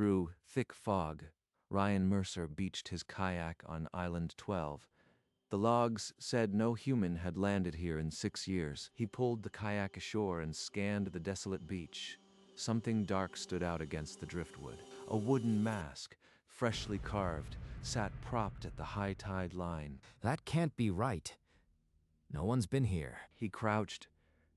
Through thick fog, Ryan Mercer beached his kayak on Island 12. The logs said no human had landed here in 6 years. He pulled the kayak ashore and scanned the desolate beach. Something dark stood out against the driftwood. A wooden mask, freshly carved, sat propped at the high tide line. That can't be right. No one's been here. He crouched,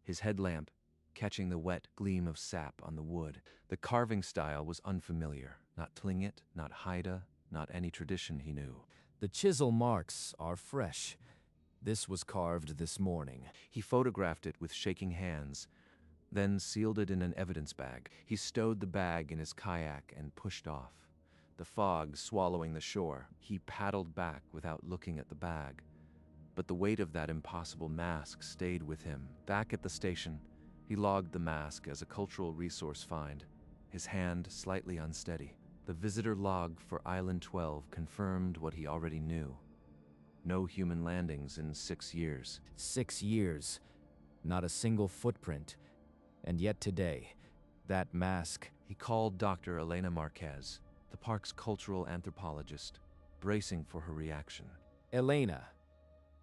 his headlamp catching the wet gleam of sap on the wood. The carving style was unfamiliar. Not Tlingit, not Haida, not any tradition he knew. The chisel marks are fresh. This was carved this morning. He photographed it with shaking hands, then sealed it in an evidence bag. He stowed the bag in his kayak and pushed off. The fog swallowing the shore, he paddled back without looking at the bag. But the weight of that impossible mask stayed with him. Back at the station, he logged the mask as a cultural resource find, his hand slightly unsteady. The visitor log for Island 12 confirmed what he already knew. No human landings in 6 years. 6 years. Not a single footprint. And yet today, that mask... He called Dr. Elena Marquez, the park's cultural anthropologist, bracing for her reaction. Elena,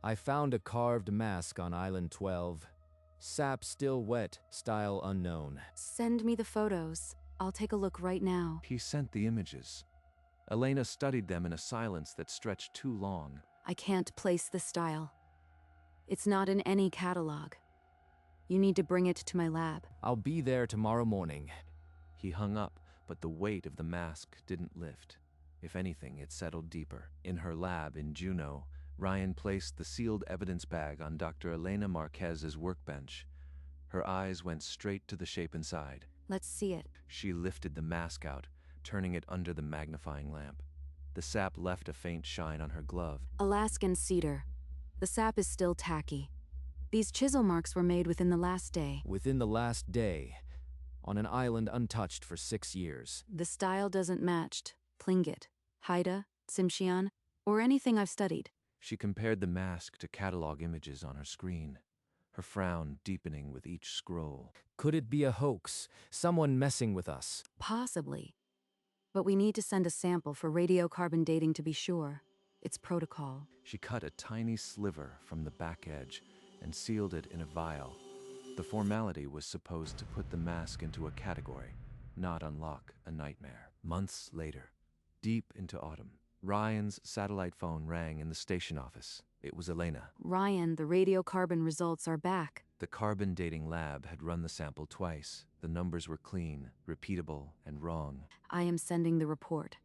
I found a carved mask on Island 12. Sap still wet, style unknown. Send me the photos. I'll take a look right now. He sent the images. Elena studied them in a silence that stretched too long. I can't place the style. It's not in any catalog. You need to bring it to my lab. I'll be there tomorrow morning. He hung up, but the weight of the mask didn't lift. If anything, it settled deeper. In her lab in Juneau, Ryan placed the sealed evidence bag on Dr. Elena Marquez's workbench. Her eyes went straight to the shape inside. Let's see it. She lifted the mask out, turning it under the magnifying lamp. The sap left a faint shine on her glove. Alaskan cedar. The sap is still tacky. These chisel marks were made within the last day. Within the last day, on an island untouched for 6 years. The style doesn't match Tlingit, Haida, Tsimshian, or anything I've studied. She compared the mask to catalog images on her screen, her frown deepening with each scroll. Could it be a hoax? Someone messing with us? Possibly. But we need to send a sample for radiocarbon dating to be sure. It's protocol. She cut a tiny sliver from the back edge and sealed it in a vial. The formality was supposed to put the mask into a category, not unlock a nightmare. Months later, deep into autumn, Ryan's satellite phone rang in the station office. It was Elena. Ryan, the radiocarbon results are back. The carbon dating lab had run the sample twice. The numbers were clean, repeatable, and wrong. I am sending the report.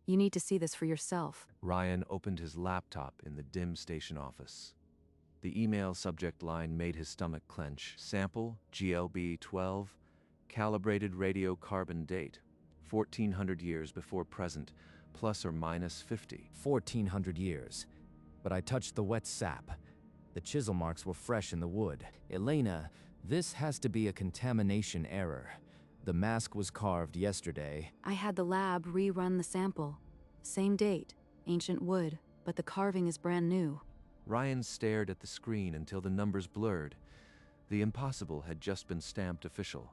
You need to see this for yourself. Ryan opened his laptop in the dim station office. The email subject line made his stomach clench. Sample, GLB 12, calibrated radiocarbon date, 1400 years before present, plus or minus 50. 1400 years. But I touched the wet sap. The chisel marks were fresh in the wood. Elena, this has to be a contamination error. The mask was carved yesterday. I had the lab rerun the sample. Same date, ancient wood, but the carving is brand new. Ryan stared at the screen until the numbers blurred. The impossible had just been stamped official,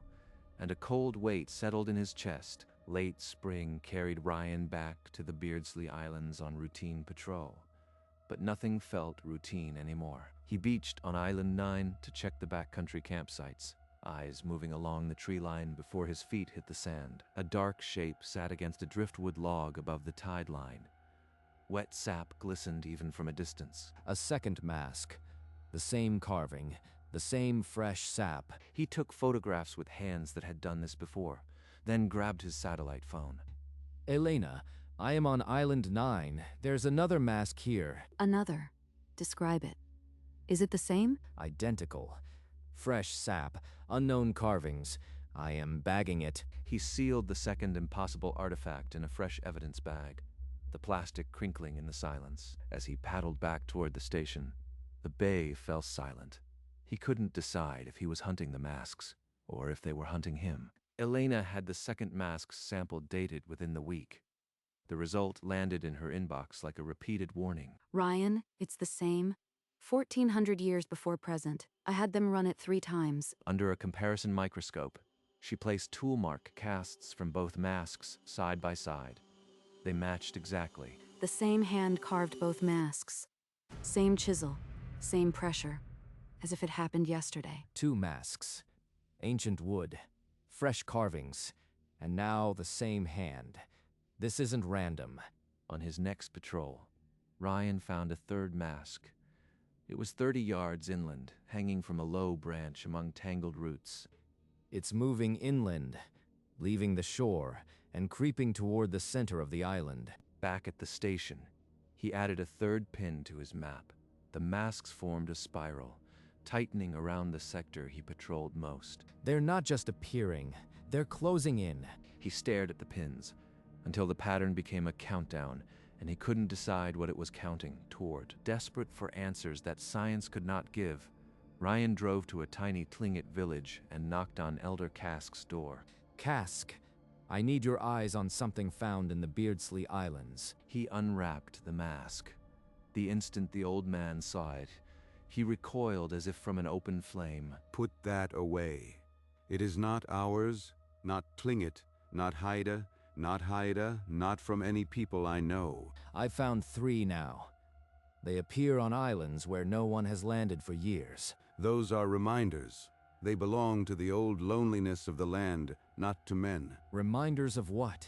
and a cold weight settled in his chest. Late spring carried Ryan back to the Beardsley Islands on routine patrol. But nothing felt routine anymore. He beached on Island 9 to check the backcountry campsites, eyes moving along the tree line before his feet hit the sand. A dark shape sat against a driftwood log above the tide line. Wet sap glistened even from a distance. A second mask. The same carving, the same fresh sap. He took photographs with hands that had done this before, then grabbed his satellite phone. Elena, I am on Island 9. There's another mask here. Another. Describe it. Is it the same? Identical. Fresh sap, unknown carvings. I am bagging it. He sealed the second impossible artifact in a fresh evidence bag, the plastic crinkling in the silence. As he paddled back toward the station, the bay fell silent. He couldn't decide if he was hunting the masks or if they were hunting him. Elena had the second mask's sample dated within the week. The result landed in her inbox like a repeated warning. Ryan, it's the same. 1400 years before present. I had them run it 3 times. Under a comparison microscope, She placed tool mark casts from both masks side by side. They matched exactly. The same hand carved both masks. Same chisel, same pressure, as if it happened yesterday. 2 masks, ancient wood, fresh carvings, and now the same hand. This isn't random. On his next patrol, Ryan found a third mask. It was 30 yards inland, hanging from a low branch among tangled roots. It's moving inland, leaving the shore, and creeping toward the center of the island. Back at the station, he added a third pin to his map. The masks formed a spiral, tightening around the sector he patrolled most. They're not just appearing, they're closing in. He stared at the pins until the pattern became a countdown, and he couldn't decide what it was counting toward. Desperate for answers that science could not give, Ryan drove to a tiny Tlingit village and knocked on Elder Kask's door. Kask, I need your eyes on something found in the Beardsley Islands. He unwrapped the mask. The instant the old man saw it, he recoiled as if from an open flame. Put that away. It is not ours, not Tlingit, not Haida, not from any people I know. I've found 3 now. They appear on islands where no one has landed for years. Those are reminders. They belong to the old loneliness of the land, not to men. Reminders of what?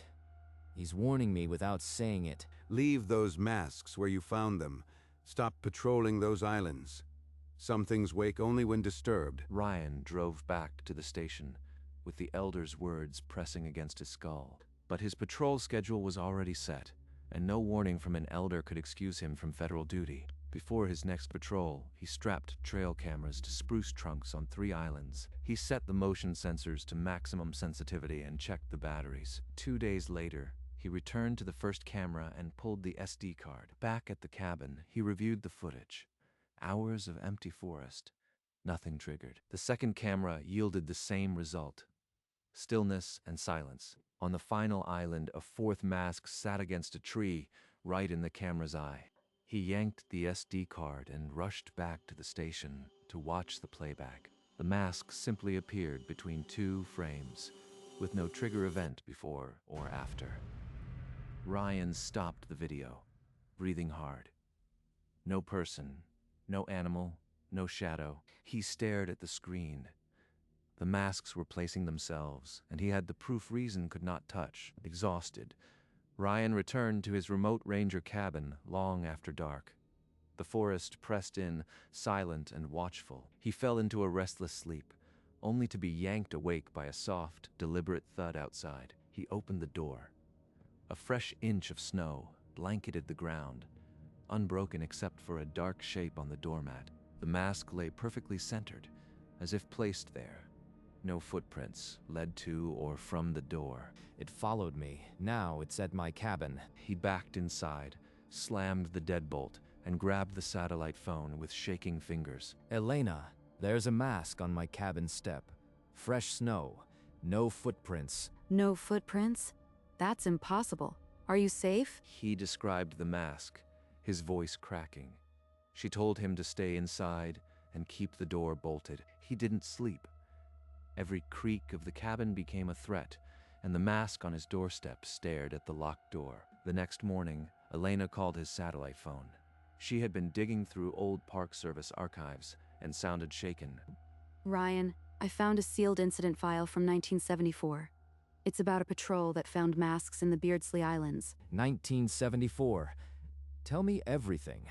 He's warning me without saying it. Leave those masks where you found them. Stop patrolling those islands. Some things wake only when disturbed. Ryan drove back to the station, with the elder's words pressing against his skull. But his patrol schedule was already set, and no warning from an elder could excuse him from federal duty. Before his next patrol, he strapped trail cameras to spruce trunks on 3 islands. He set the motion sensors to maximum sensitivity and checked the batteries. 2 days later, he returned to the first camera and pulled the SD card. Back at the cabin, he reviewed the footage. Hours of empty forest. Nothing triggered. The second camera yielded the same result. Stillness and silence. On the final island, a 4th mask sat against a tree, right in the camera's eye. He yanked the SD card and rushed back to the station to watch the playback. The mask simply appeared between 2 frames, with no trigger event before or after. Ryan stopped the video, breathing hard. No person, no animal, no shadow. He stared at the screen. The masks were placing themselves, and he had the proof reason could not touch. Exhausted, Ryan returned to his remote ranger cabin long after dark. The forest pressed in, silent and watchful. He fell into a restless sleep, only to be yanked awake by a soft, deliberate thud outside. He opened the door. A fresh inch of snow blanketed the ground, unbroken except for a dark shape on the doormat. The mask lay perfectly centered, as if placed there. No footprints led to or from the door. It followed me. Now it's at my cabin. He backed inside, slammed the deadbolt, and grabbed the satellite phone with shaking fingers. Elena, there's a mask on my cabin step. Fresh snow. No footprints. No footprints? That's impossible. Are you safe? He described the mask, his voice cracking. She told him to stay inside and keep the door bolted. He didn't sleep. Every creak of the cabin became a threat, and the mask on his doorstep stared at the locked door. The next morning, Elena called his satellite phone. She had been digging through old Park Service archives and sounded shaken. Ryan, I found a sealed incident file from 1974. It's about a patrol that found masks in the Beardsley Islands. 1974. Tell me everything.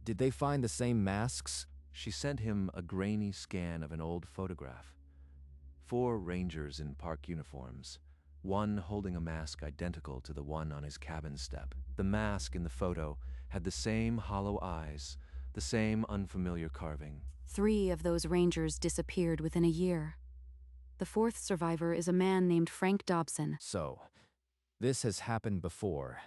Did they find the same masks? She sent him a grainy scan of an old photograph. 4 rangers in park uniforms, one holding a mask identical to the one on his cabin step. The mask in the photo had the same hollow eyes, the same unfamiliar carving. 3 of those rangers disappeared within a year. The 4th survivor is a man named Frank Dobson. So, this has happened before,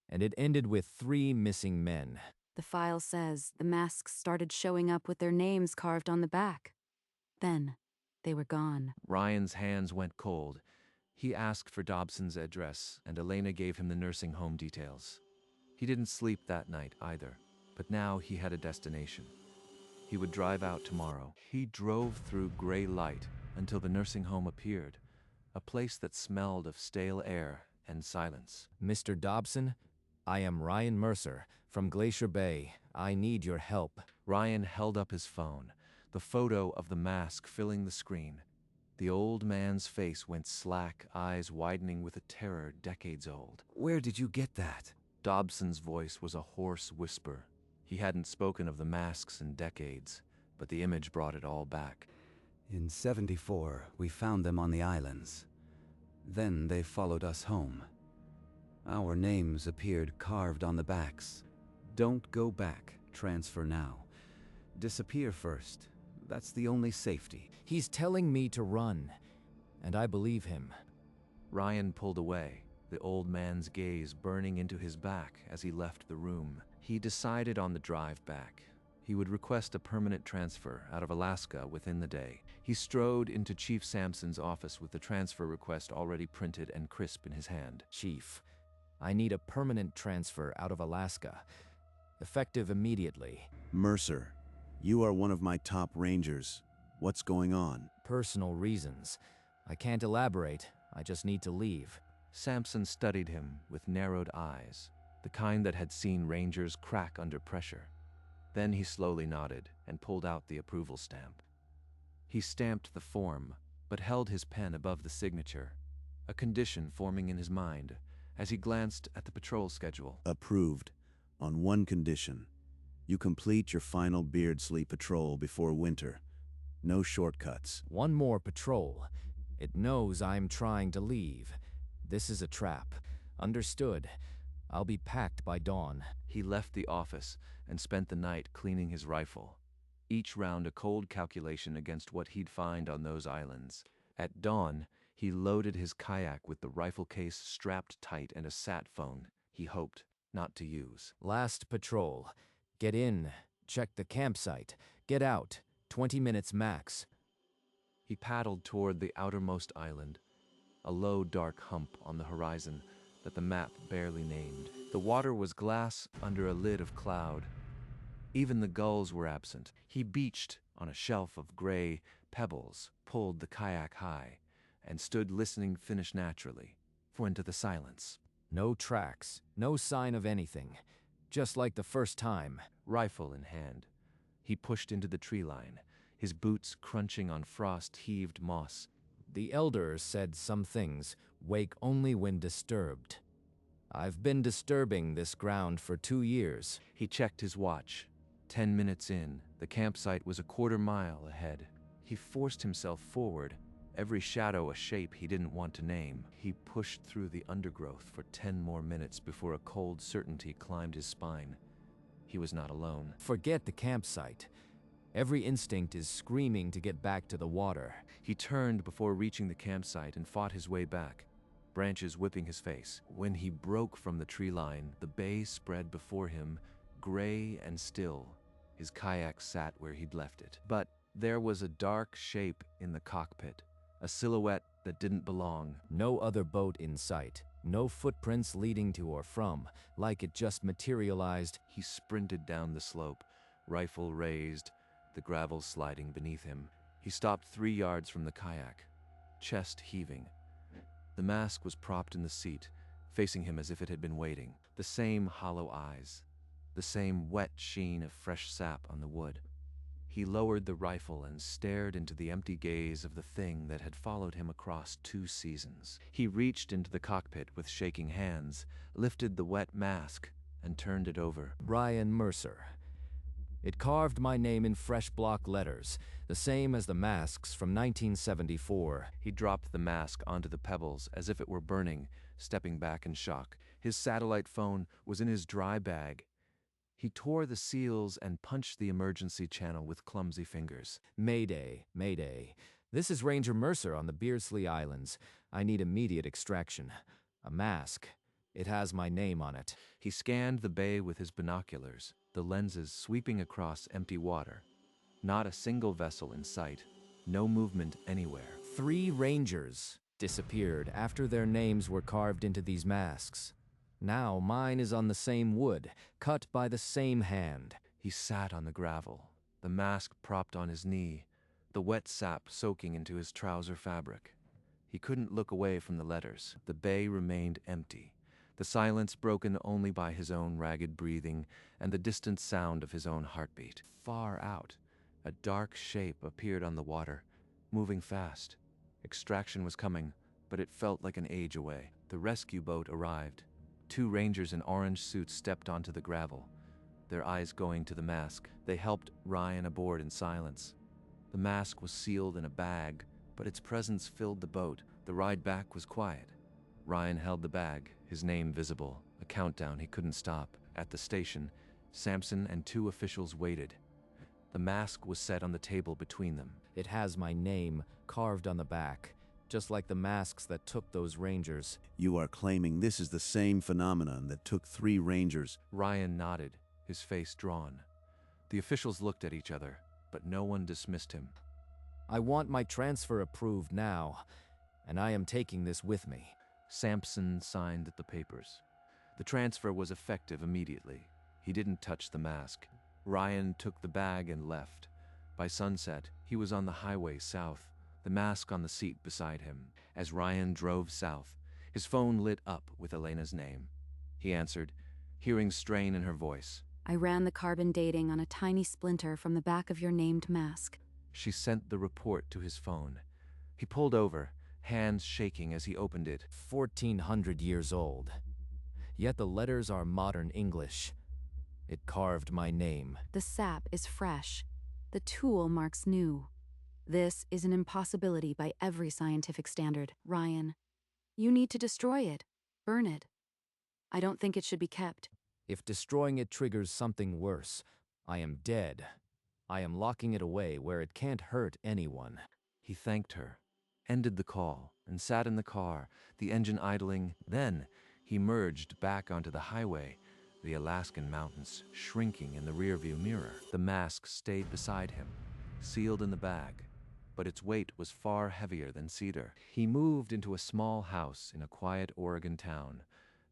and it ended with 3 missing men. The file says the masks started showing up with their names carved on the back. Then, they were gone. Ryan's hands went cold. He asked for Dobson's address, and Elena gave him the nursing home details. He didn't sleep that night either, but now he had a destination. He would drive out tomorrow. He drove through gray light until the nursing home appeared, a place that smelled of stale air and silence. Mr. Dobson, I am Ryan Mercer from Glacier Bay. I need your help. Ryan held up his phone, the photo of the mask filling the screen. The old man's face went slack, eyes widening with a terror decades old. Where did you get that? Dobson's voice was a hoarse whisper. He hadn't spoken of the masks in decades, but the image brought it all back. In '74, we found them on the islands. Then they followed us home. Our names appeared carved on the backs. Don't go back, transfer now. Disappear first. That's the only safety. He's telling me to run, and I believe him. Ryan pulled away, the old man's gaze burning into his back as he left the room. He decided on the drive back. He would request a permanent transfer out of Alaska within the day. He strode into Chief Sampson's office with the transfer request already printed and crisp in his hand. Chief, I need a permanent transfer out of Alaska, effective immediately. Mercer, you are one of my top rangers. What's going on? Personal reasons. I can't elaborate. I just need to leave. Sampson studied him with narrowed eyes, the kind that had seen rangers crack under pressure. Then he slowly nodded and pulled out the approval stamp. He stamped the form, but held his pen above the signature, a condition forming in his mind as he glanced at the patrol schedule. Approved, on one condition. You complete your final Beardsley patrol before winter. No shortcuts. One more patrol. It knows I'm trying to leave. This is a trap. Understood. I'll be packed by dawn. He left the office and spent the night cleaning his rifle, each round a cold calculation against what he'd find on those islands. At dawn, he loaded his kayak with the rifle case strapped tight and a sat phone he hoped not to use. Last patrol. Get in, check the campsite, get out, 20 minutes max. He paddled toward the outermost island, a low dark hump on the horizon that the map barely named. The water was glass under a lid of cloud. Even the gulls were absent. He beached on a shelf of gray pebbles, pulled the kayak high, and stood listening finish naturally, for into the silence. No tracks, no sign of anything. Just like the first time. Rifle in hand, he pushed into the tree line, his boots crunching on frost-heaved moss. The elders said some things wake only when disturbed. I've been disturbing this ground for 2 years. He checked his watch. 10 minutes in, the campsite was a quarter-mile ahead. He forced himself forward, every shadow a shape he didn't want to name. He pushed through the undergrowth for 10 more minutes before a cold certainty climbed his spine. He was not alone. Forget the campsite. Every instinct is screaming to get back to the water. He turned before reaching the campsite and fought his way back, branches whipping his face. When he broke from the tree line, the bay spread before him, gray and still. His kayak sat where he'd left it. But there was a dark shape in the cockpit, a silhouette that didn't belong. No other boat in sight. No footprints leading to or from, like it just materialized. He sprinted down the slope, rifle raised, the gravel sliding beneath him. He stopped 3 yards from the kayak, chest heaving. The mask was propped in the seat, facing him as if it had been waiting. The same hollow eyes, the same wet sheen of fresh sap on the wood. He lowered the rifle and stared into the empty gaze of the thing that had followed him across 2 seasons. He reached into the cockpit with shaking hands, lifted the wet mask, and turned it over. Ryan Mercer. It carved my name in fresh block letters, the same as the masks from 1974. He dropped the mask onto the pebbles as if it were burning, stepping back in shock. His satellite phone was in his dry bag. He tore the seals and punched the emergency channel with clumsy fingers. Mayday, Mayday. This is Ranger Mercer on the Beardsley Islands. I need immediate extraction. A mask. It has my name on it. He scanned the bay with his binoculars, the lenses sweeping across empty water. Not a single vessel in sight. No movement anywhere. 3 Rangers disappeared after their names were carved into these masks. Now mine is on the same wood, cut by the same hand. He sat on the gravel, the mask propped on his knee, the wet sap soaking into his trouser fabric. He couldn't look away from the letters. The bay remained empty, the silence broken only by his own ragged breathing and the distant sound of his own heartbeat. Far out, a dark shape appeared on the water, moving fast. Extraction was coming, but it felt like an age away. The rescue boat arrived. 2 rangers in orange suits stepped onto the gravel, their eyes going to the mask. They helped Ryan aboard in silence. The mask was sealed in a bag, but its presence filled the boat. The ride back was quiet. Ryan held the bag, his name visible, a countdown he couldn't stop. At the station, Sampson and 2 officials waited. The mask was set on the table between them. It has my name carved on the back, just like the masks that took those rangers. You are claiming this is the same phenomenon that took 3 rangers. Ryan nodded, his face drawn. The officials looked at each other, but no one dismissed him. I want my transfer approved now, and I am taking this with me. Sampson signed the papers. The transfer was effective immediately. He didn't touch the mask. Ryan took the bag and left. By sunset, he was on the highway south, the mask on the seat beside him. As Ryan drove south, his phone lit up with Elena's name. He answered, hearing strain in her voice. I ran the carbon dating on a tiny splinter from the back of your named mask. She sent the report to his phone. He pulled over, hands shaking as he opened it. 1400 years old. Yet the letters are modern English. It carved my name. The sap is fresh. The tool marks new. This is an impossibility by every scientific standard. Ryan, you need to destroy it. Burn it. I don't think it should be kept. If destroying it triggers something worse, I am dead. I am locking it away where it can't hurt anyone. He thanked her, ended the call, and sat in the car, the engine idling. Then he merged back onto the highway, the Alaskan mountains shrinking in the rearview mirror. The mask stayed beside him, sealed in the bag, but its weight was far heavier than cedar. He moved into a small house in a quiet Oregon town,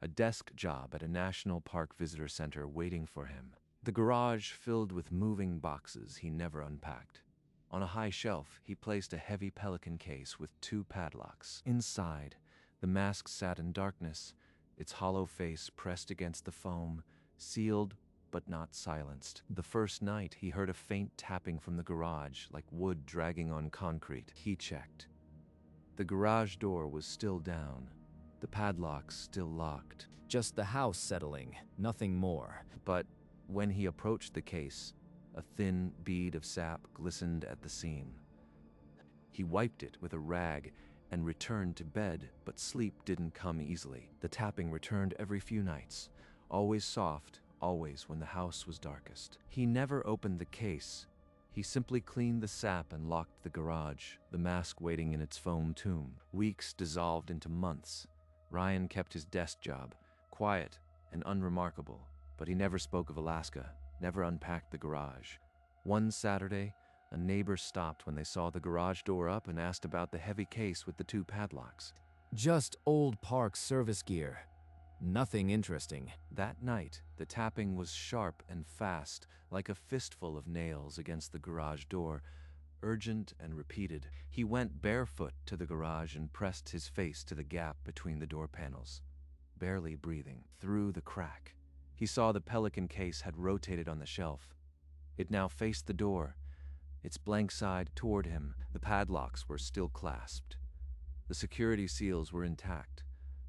a desk job at a national park visitor center waiting for him. The garage filled with moving boxes he never unpacked. On a high shelf, he placed a heavy pelican case with 2 padlocks. Inside, the mask sat in darkness, its hollow face pressed against the foam, sealed but not silenced. The first night, he heard a faint tapping from the garage, like wood dragging on concrete. He checked. The garage door was still down, the padlocks still locked. Just the house settling, nothing more. But when he approached the case, a thin bead of sap glistened at the seam. He wiped it with a rag and returned to bed, but sleep didn't come easily. The tapping returned every few nights, always soft, always when the house was darkest. He never opened the case. He simply cleaned the sap and locked the garage, the mask waiting in its foam tomb. Weeks dissolved into months. Ryan kept his desk job, quiet and unremarkable, but he never spoke of Alaska, never unpacked the garage. One Saturday, a neighbor stopped when they saw the garage door up and asked about the heavy case with the 2 padlocks. Just old park service gear. Nothing interesting. That night, the tapping was sharp and fast, like a fistful of nails against the garage door, urgent and repeated. He went barefoot to the garage and pressed his face to the gap between the door panels, barely breathing. Through the crack, he saw the pelican case had rotated on the shelf. It now faced the door, its blank side toward him. The padlocks were still clasped. The security seals were intact,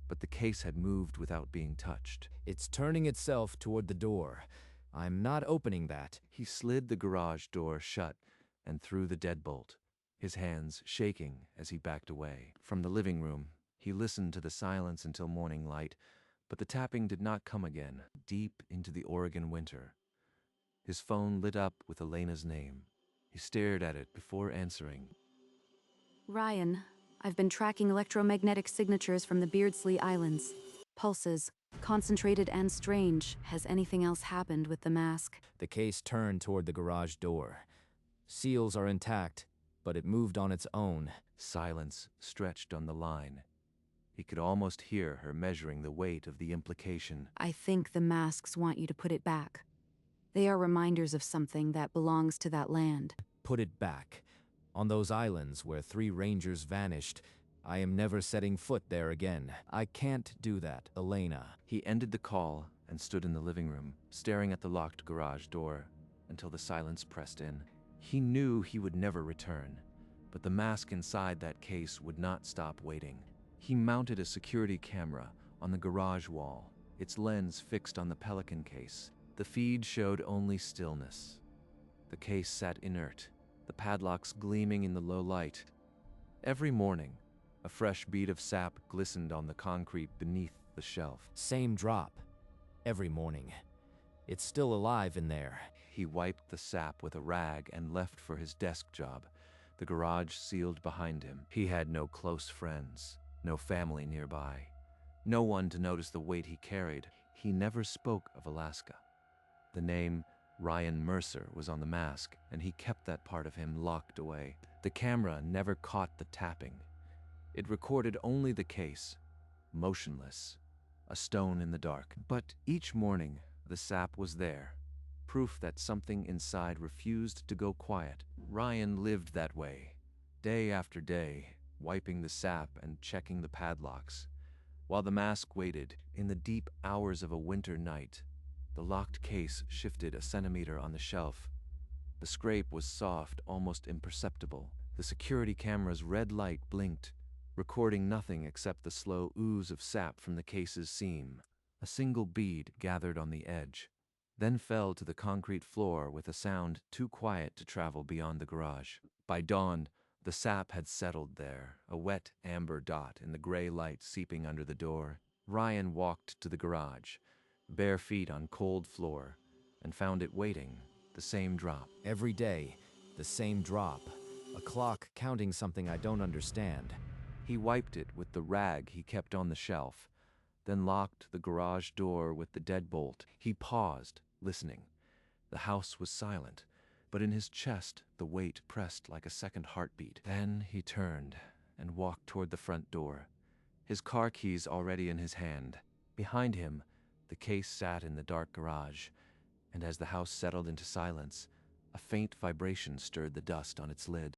but the case had moved without being touched. It's turning itself toward the door. I'm not opening that. He slid the garage door shut and threw the deadbolt, his hands shaking as he backed away. From the living room, he listened to the silence until morning light, but the tapping did not come again. Deep into the Oregon winter, his phone lit up with Elena's name. He stared at it before answering. Ryan, I've been tracking electromagnetic signatures from the Beardsley Islands. Pulses, concentrated and strange. Has anything else happened with the mask? The case turned toward the garage door. Seals are intact, but it moved on its own. Silence stretched on the line. He could almost hear her measuring the weight of the implication. I think the masks want you to put it back. They are reminders of something that belongs to that land. Put it back. On those islands where 3 rangers vanished, I am never setting foot there again. I can't do that, Elena. He ended the call and stood in the living room, staring at the locked garage door until the silence pressed in. He knew he would never return, but the mask inside that case would not stop waiting. He mounted a security camera on the garage wall, its lens fixed on the Pelican case. The feed showed only stillness. The case sat inert, the padlocks gleaming in the low light. Every morning, a fresh bead of sap glistened on the concrete beneath the shelf. Same drop. Every morning. It's still alive in there. He wiped the sap with a rag and left for his desk job, the garage sealed behind him. He had no close friends, no family nearby, no one to notice the weight he carried. He never spoke of Alaska. The name Ryan Mercer was on the mask, and he kept that part of him locked away. The camera never caught the tapping. It recorded only the case, motionless, a stone in the dark. But each morning, the sap was there, proof that something inside refused to go quiet. Ryan lived that way, day after day, wiping the sap and checking the padlocks. While the mask waited, in the deep hours of a winter night, the locked case shifted a centimeter on the shelf. The scrape was soft, almost imperceptible. The security camera's red light blinked, recording nothing except the slow ooze of sap from the case's seam. A single bead gathered on the edge, then fell to the concrete floor with a sound too quiet to travel beyond the garage. By dawn, the sap had settled there, a wet amber dot in the gray light seeping under the door. Ryan walked to the garage, bare feet on cold floor, and found it waiting, the same drop. Every day, the same drop. A clock counting something I don't understand. He wiped it with the rag he kept on the shelf, then locked the garage door with the deadbolt. He paused, listening. The house was silent, but in his chest the weight pressed like a second heartbeat. Then he turned and walked toward the front door, his car keys already in his hand. Behind him, the case sat in the dark garage, and as the house settled into silence, a faint vibration stirred the dust on its lid.